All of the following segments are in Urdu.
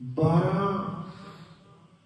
12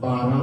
12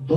2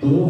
2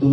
2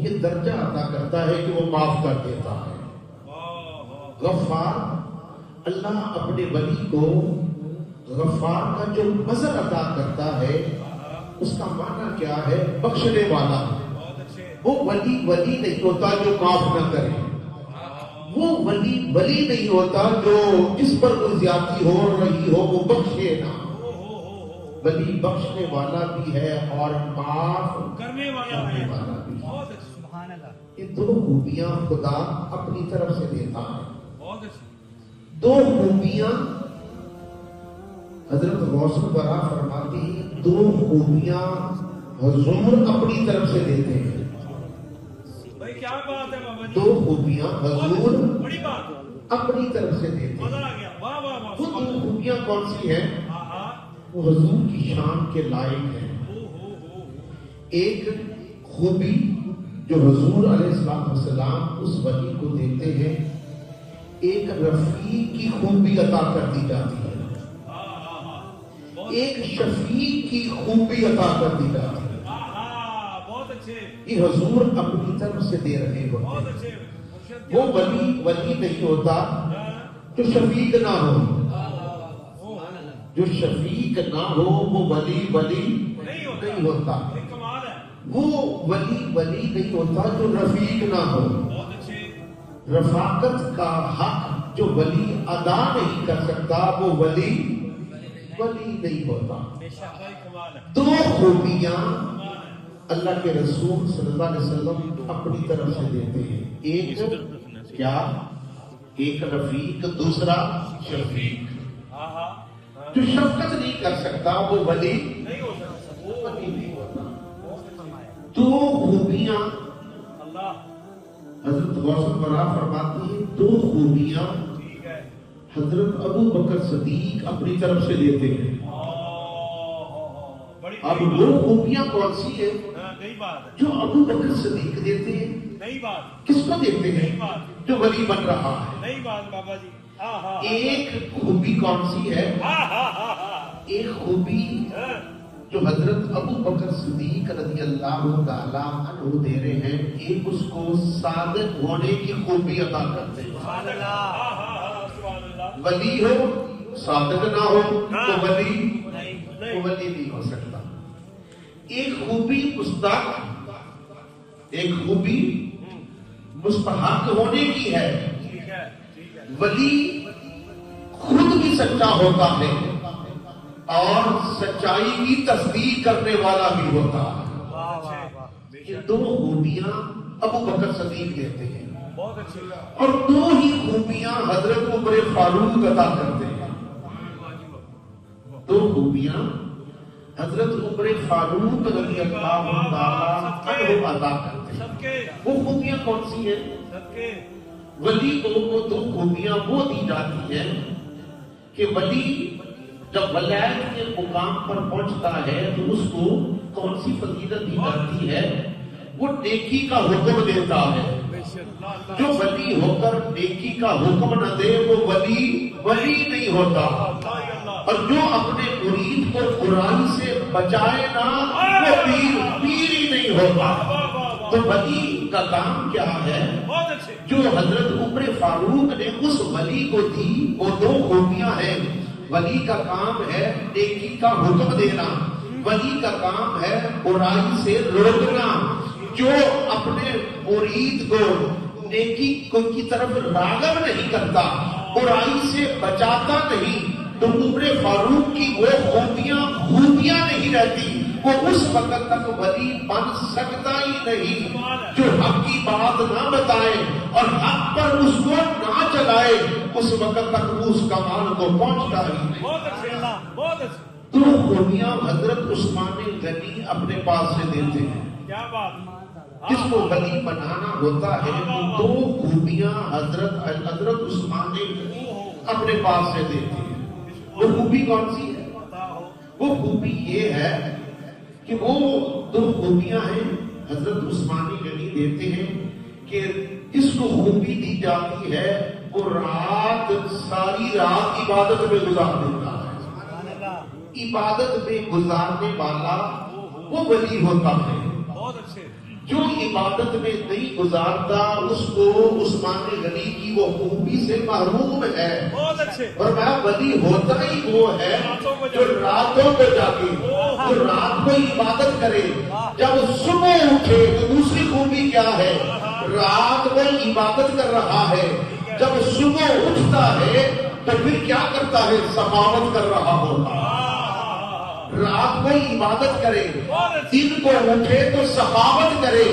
یہ درجہ عطا کرتا ہے کہ وہ معاف کر دیتا ہے. غفار، اللہ اپنے ولی کو غفار کا جو مظہر عطا کرتا ہے اس کا معنی کیا ہے؟ بخشنے والا. وہ ولی نہیں ہوتا جو معاف نہ کرے. وہ ولی نہیں ہوتا جو جس پر کوئی زیادتی ہو رہی ہو وہ بخشے نہ. ولی بخشنے والا بھی ہے اور معاف کرنے والا بھی ہے. یہ دو خوبیاں خدا اپنی طرف سے دیتا ہے. دو خوبیاں حضرت غوث الورا فرماتے ہیں، دو خوبیاں حضور اپنی طرف سے دیتے ہیں. کیا بات ہے بابا جی؟ دو خوبیاں حضور بڑی بات اپنی طرف سے دیتے ہیں. مزہ آ گیا. واہ واہ واہ. وہ دو خوبیاں کون سی ہیں؟ وہ حضور کی شان کے لائق ہیں. ایک خوبی جو حضور علیہ السلام اس ولی کو دیتے ہیں، ایک رفیق کی خوبی عطا کر دی جاتی ہے، ایک شفیق کی خوبی عطا کر دی جاتی ہے. بہت اچھے. یہ حضور اپنی طرف سے دے رہے ہوتے ہیں. وہ ولی نہیں ہوتا جو شفیق نہ ہو. جو شفیق نہ ہو وہ ولی نہیں ہوتا. وہ ولی نہیں ہوتا جو رفیق نہ ہو. رفاقت کا حق جو ولی ادا نہیں کر سکتا وہ ولی نہیں ہوتا. دو خوبیاں اللہ کے رسول صلی اللہ علیہ وسلم اپنی طرف سے دیتے ہیں. ایک کیا؟ ایک رفیق، دوسرا شفیق. جو شفقت نہیں کر سکتا وہ ولی نہیں ہوتا. دو خوبیاں حضرت غوث الورا فرماتے ہیں، دو خوبیاں حضرت ابو بکر صدیق اپنی طرف سے دیتے ہیں. اب وہ خوبیاں کون سی ہیں جو ابو بکر صدیق دیتے ہیں؟ کس کو دیتے ہیں؟ جو ولی بن رہا ہے. بابا جی ایک خوبی کون سی ہے؟ ایک خوبی جو حضرت ابو بکر صدیق رضی اللہ تعالیٰ عنہ دے رہے ہیں، ایک اس کو صادق ہونے کی خوبی عطا کرتے ہیں. ولی ہو صادق نہ ہو تو ولی نہیں ہو سکتا. ایک خوبی مستحق، ایک خوبی مستحق ہونے کی ہے. ولی خود بھی سچا ہوتا ہے اور سچائی کی تصدیق کرنے والا بھی ہوتا ہے. یہ دو خوبیاں ابو بکر صدیق دیتے ہیں اور دو ہی خوبیاں حضرت عمر فاروق عطا کرتے ہیں. دو خوبیاں حضرت عمر فاروق رضی اللہ تعالیٰ عنہ عطا کرتے ہیں. وہ خوبیاں کون سی ہیں؟ ولی کو وہ دو خوبیاں وہ دی جاتی ہیں کہ ولی جب ولایت کے مقام پر پہنچتا ہے تو اس کو کون سی فضیلت دی جاتی ہے؟ وہ نیکی کا حکم دیتا ہے. جو ولی ہو کر نیکی کا حکم نہ دے وہ ولی نہیں ہوتا. اور جو اپنے مرید کو برائی سے بچائے نہ وہ پیر ہی نہیں ہوتا. تو ولی کا کام کیا ہے؟ جو حضرت عمر فاروق نے اس ولی کو دی وہ دو خوبیاں ہیں. ولی کا کام ہے نیکی کا حکم دینا، ولی کا کام ہے برائی سے روکنا. جو اپنے مرید کو نیکی کی طرف راغب نہیں کرتا، برائی سے بچاتا نہیں، تو عمر فاروق کی وہ خوبیاں نہیں رہتی. وہ اس وقت تک ولی بن سکتا ہی نہیں جو حق کی بات نہ بتائے اور حق پر اس کو نہ چلائے. اس وقت تک وہ اس کمال کو پہنچتا ہی نہیں. دو خوبیاں حضرت عثمان غنی اپنے پاس سے دیتے ہیں. جس کو ولی بنانا ہوتا ہے تو دو خوبیاں حضرت عثمان غنی اپنے پاس سے دیتے ہیں. وہ خوبی کون سی ہے؟ وہ خوبی یہ ہے کہ وہ دو خوبیاں ہیں حضرت عثمان غنی دیتے ہیں کہ جس کو خوبی دی جاتی ہے وہ ساری رات عبادت میں گزار دیتا ہے. عبادت میں گزارنے والا وہ ولی ہوتا ہے. جو عبادت میں نہیں گزارتا اس کو عثمان غنی کی وہ خوبی سے محروم ہے. بہت اچھے. اور میں ولی ہوتا ہی وہ ہے جو راتوں کو جاگے, جو رات کو عبادت کرے, جب صبح اٹھے تو دوسری خوبی کیا ہے, رات کو عبادت کر رہا ہے, جب صبح اٹھتا ہے تو پھر کیا کرتا ہے, سخاوت کر رہا ہوتا. رات کو عبادت کرے, دن کو اٹھے تو سخاوت کرے.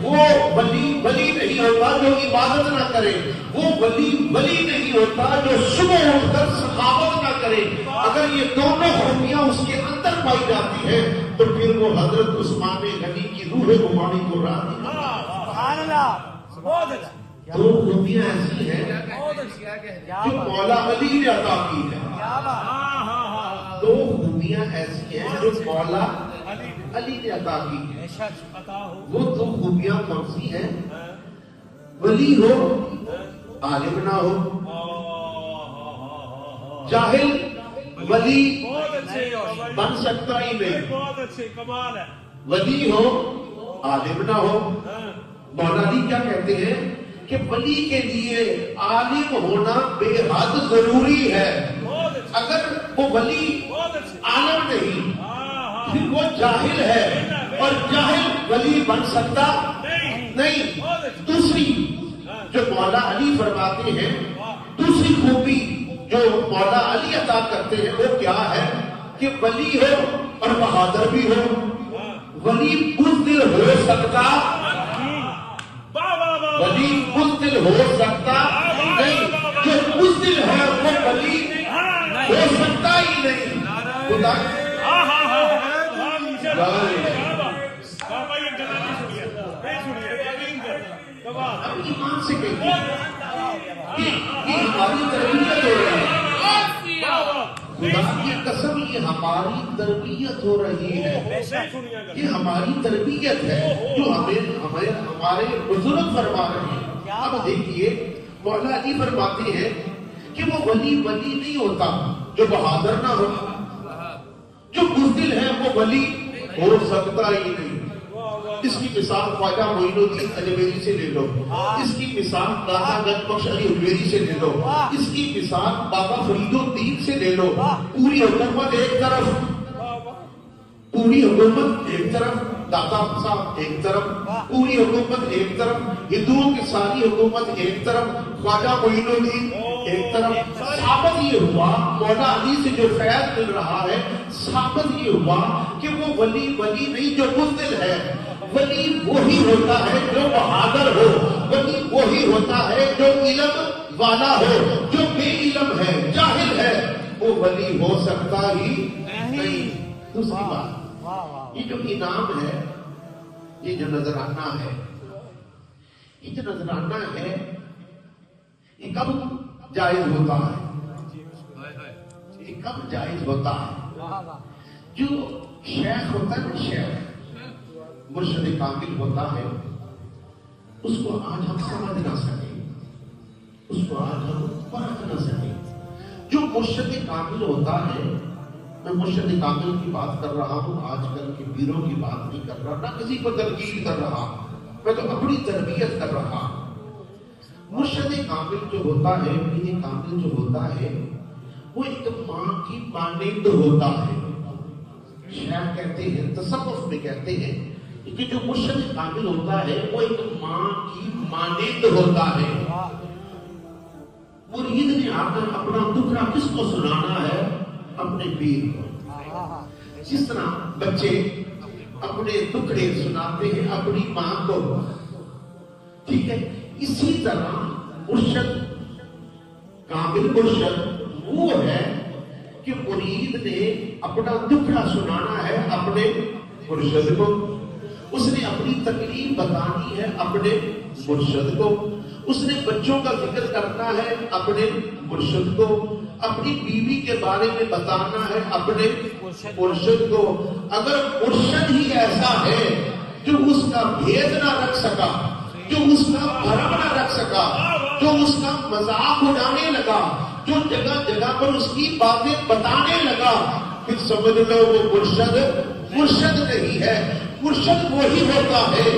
وہ ولی نہیں ہوتا جو عبادت نہ کرے, وہ ولی نہیں ہوتا جو صبح اٹھ کر سخاوت نہ کرے. اگر یہ دونوں خوبیاں اس کے اندر پائی جاتی ہیں تو پھر وہ حضرت عثمان غنی کی روح گمانی کو راضی. سبحان اللہ. بہت اچھے. دو خوبیاں ایسی ہیں جو مولا علی نے عطا کی ہے. دو خوبیاں ایسی ہیں جو مولا علی نے عطا کی ہے. وہ دو خوبیاں کون سی ہیں؟ ولی ہو, عالم نہ ہو. جاہل ولی بن سکتا ہی نہیں. بہت اچھے. کمال ہے. ولی ہو, عالم نہ ہو. مولا علی کیا کہتے ہیں کہ ولی کے لیے عالم ہونا بے حد ضروری ہے. اگر وہ ولی عالم نہیں پھر وہ جاہل ہے, اور جاہل ولی بن سکتا نہیں. دوسری جو مولا علی فرماتے ہیں, دوسری خوبی جو مولا علی عطا کرتے ہیں وہ کیا ہے کہ ولی ہو اور بہادر بھی ہو. ولی بزدل ہو سکتا, ولی بزدل ہو سکتا نہیں. جو بزدل ہے وہ ولی ہو سکتا ہی نہیں. خدا اب ایمان سے کہیے کہ ہماری تربیت ہو رہی ہے. خدا کی قسم یہ ہماری تربیت ہو رہی ہے. یہ ہماری تربیت ہے جو ہمارے بزرگ فرما رہے ہیں. اب دیکھیے مولا علی فرماتے ہیں کہ وہ ولی نہیں ہوتا جو بہادر نہ ہو. جو بزدل ہے وہ ولی ہو سکتا ہی نہیں. اس کی مثال خواجہ معین الدین اجمیری سے لے لو, اس کی مثال داتا گنج بخش علی حجویری سے لے لو, اس کی مثال بابا فرید الدین سے لے لو. پوری حکومت ایک طرف, پوری حکومت ایک طرف, داتا صاحب ایک طرف, پوری حکومت ایک طرف, ہندوؤں کی ساری حکومت ایک طرف, خواجہ معین الدین ایک طرف. ثابت یہ ہوا مولا علی سے جو فیض مل رہا ہے, ثابت یہ ہوا کہ وہ ولی نہیں جو بزدل ہے. ولی وہی ہوتا ہے جو بہادر ہو, ولی وہی ہوتا ہے جو علم والا ہو. جو بے علم ہے, جاہل ہے, وہ ولی ہو سکتا ہی نہیں. دوسری بات, یہ جو انعام ہے, یہ جو نذرانہ ہے, یہ جو نذرانہ ہے یہ کب جائز ہوتا ہے؟ یہ کب جائز ہوتا ہے؟ جو شیخ ہوتا ہے نا, شیخ مرشد کامل ہوتا ہے, اس کو آج ہم سمجھ نہ سکیں, اس کو آج ہم پرکھ نہ سکیں. جو مرشد کامل ہوتا ہے, میں مرشد کامل کی بات کر رہا ہوں, آج کل کے پیروں کی بات نہیں کر رہا, نہ کسی کو تنقید کر رہا, میں تو اپنی تربیت کر رہا. مرشد کامل جو ہوتا ہے, پیر کامل جو ہوتا ہے, وہ ایک ماں کی مانند ہوتا ہے. شیخ کہتے ہیں, تصوف میں کہتے ہیں کہ جو مرشد کامل ہوتا ہے وہ ایک ماں کی مانند ہوتا ہے. مرید نے آ کر اپنا دکھڑا کس کو سنانا ہے؟ اپنے پیر کو. جس طرح بچے اپنے دکھڑے سناتے ہیں اپنی ماں کو, ٹھیک ہے, اسی طرح مرشد کامل مرشد وہ ہے کہ مرید نے اپنا دکھڑا سنانا ہے اپنے مرشد کو, اس نے اپنی تکلیف بتانی ہے اپنے مرشد کو, اس نے بچوں کا ذکر کرنا ہے اپنے مرشد کو, اپنی بیوی کے بارے میں بتانا ہے اپنے مرشد کو. اگر مرشد ہی ایسا ہے جو اس کا بھید نہ رکھ سکا, جو اس کا بھرم نہ رکھ سکا, جو اس کا مذاق اڑانے لگا, جو جگہ جگہ پر اس کی باتیں بتانے لگا, پھر سمجھ لو وہ مرشد نہیں ہے. مرشد وہی ہوتا ہے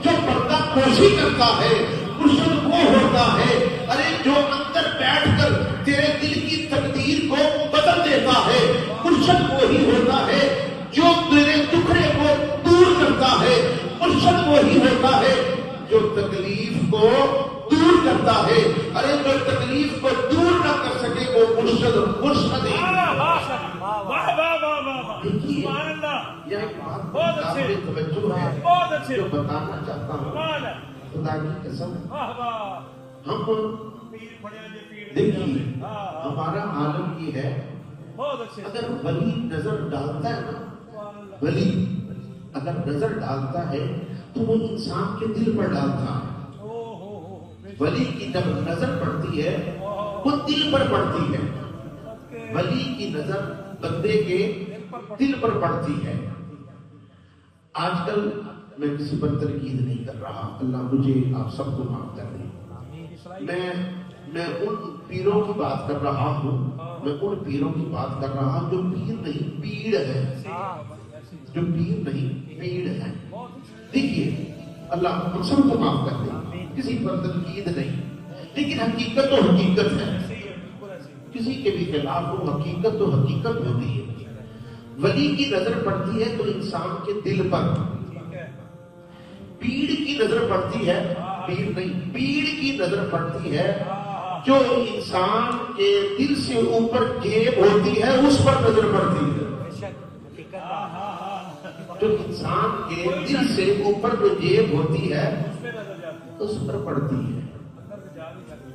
جو پردہ پوشی کرتا ہے مرشد وہ ہوتا ہے، ارے جو اندر بیٹھ کر تیرے دل کی تقدیر کو بدل دیتا ہے، مرشد وہی ہوتا ہے جو تیرے دکھڑے کو دور کرتا ہے، مرشد وہی ہوتا ہے جو تکلیف کو دور کرتا ہے، ارے جو تکلیف کو دور نہ کر سکے وہ مرشد ہے۔ واہ واہ واہ واہ، سبحان اللہ، یہ ایک بات بہت اچھے، قابل توجہ ہے بہت اچھے، جو بتانا چاہتا ہوں، کمال ہے، خدا کی قسم واہ واہ، ہم پیر پڑے ہیں جی، پیر دیکھیے ہاں، ہمارا عالم یہ ہے، بہت اچھے، اگر ولی نظر ڈالتا ہے نا، سبحان اللہ، ولی اگر نظر ڈالتا ہے تو وہ انسان کے دل پر ڈالتا ہے۔ ولی کی جب نظر پڑتی ہے وہ دل پر پڑتی ہے، ولی کی نظر بندے کے دل پر پڑتی ہے۔ آج کل میں کسی پر تنقید نہیں کر رہا، اللہ مجھے آپ سب کو معاف کر دے، میں ان پیروں کی بات کر رہا ہوں، میں ان پیروں کی بات کر رہا ہوں جو پیر نہیں پیڑ ہے، جو پیر نہیں پیڑ ہے۔ دیکھیے اللہ ہم سب کو معاف کر دے، کسی پر تنقید نہیں، لیکن حقیقت تو حقیقت ہے، کسی کے بھی خلاف وہ حقیقت تو حقیقت ہوتی ہے۔ ولی کی نظر پڑتی ہے تو انسان کے دل پر، پیڑ کی نظر پڑتی ہے، پیڑ نہیں، پیڑ کی نظر پڑتی ہے جو انسان کے دل سے اوپر جیب ہوتی ہے اس پر نظر پڑتی ہے، جو انسان کے دل سے اوپر جو جیب ہوتی ہے اس پر پڑتی ہے،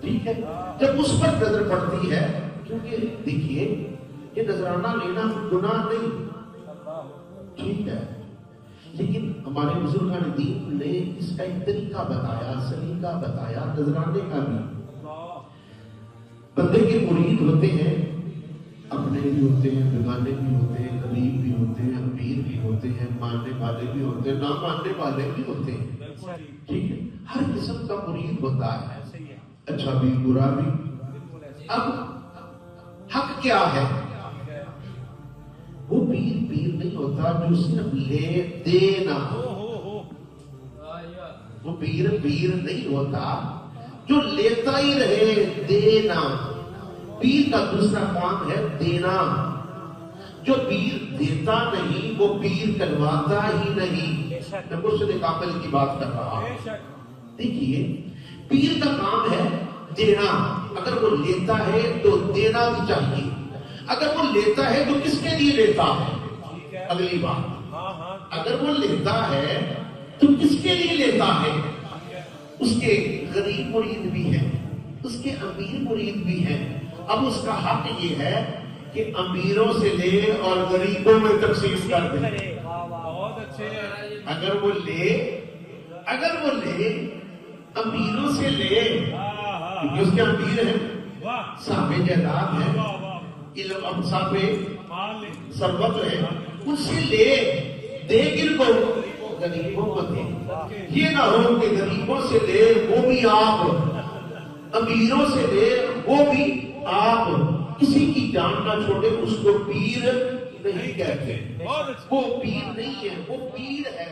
ٹھیک ہے، جب اس پر نظر پڑتی ہے، کیونکہ دیکھیے یہ نذرانہ لینا گناہ نہیں، ٹھیک ہے، لیکن ہمارے بزرگان دین نے اس کا ایک طریقہ بتایا، سلیقہ بتایا نذرانے کا بھی۔ بندے کے مرید ہوتے ہیں، اپنے بھی ہوتے ہیں، بیگانے بھی ہوتے ہیں، غریب بھی ہوتے ہیں، امیر بھی ہوتے ہیں، ماننے والے بھی ہوتے ہیں، نہ ماننے والے بھی ہوتے ہیں، ٹھیک ہے، ہر قسم کا مرید ہوتا ہے، اچھا بھی برا بھی۔ اب حق کیا ہے؟ وہ پیر نہیں ہوتا جو صرف لے دینا، وہ پیر نہیں ہوتا جو لیتا ہی رہے دینا، پیر کا دوسرا کام ہے دینا، جو پیر دیتا نہیں وہ پیر کرواتا ہی نہیں۔ میں مرشد کامل کی بات کر رہا ہوں، دیکھیے پیر کا کام ہے دینا، اگر وہ لیتا ہے تو دینا بھی چاہیے، اگر وہ لیتا ہے تو کس کے لیے لیتا ہے؟ اگلی بات، اگر وہ لیتا ہے تو کس کے لیے لیتا ہے؟ اس کے غریب مرید بھی ہیں، اس کے امیر مرید بھی ہیں، اب اس کا حق یہ ہے کہ امیروں سے لے اور غریبوں میں تقسیم کر دے۔ اگر وہ لے امیروں سے لے، کیونکہ اس کے امیر ہیں، صاحب جائیداد ہیں، علم اب صاحب ثروت ہے، ان سے لے دے کن کو؟ غریبوں کو دے۔ یہ نہ ہو کہ غریبوں سے لے وہ بھی آپ، امیروں سے لے وہ بھی آپ، کسی کی جان نہ چھوڑے، اس کو پیر نہیں کہتے، وہ پیر نہیں ہے، وہ پیر ہے۔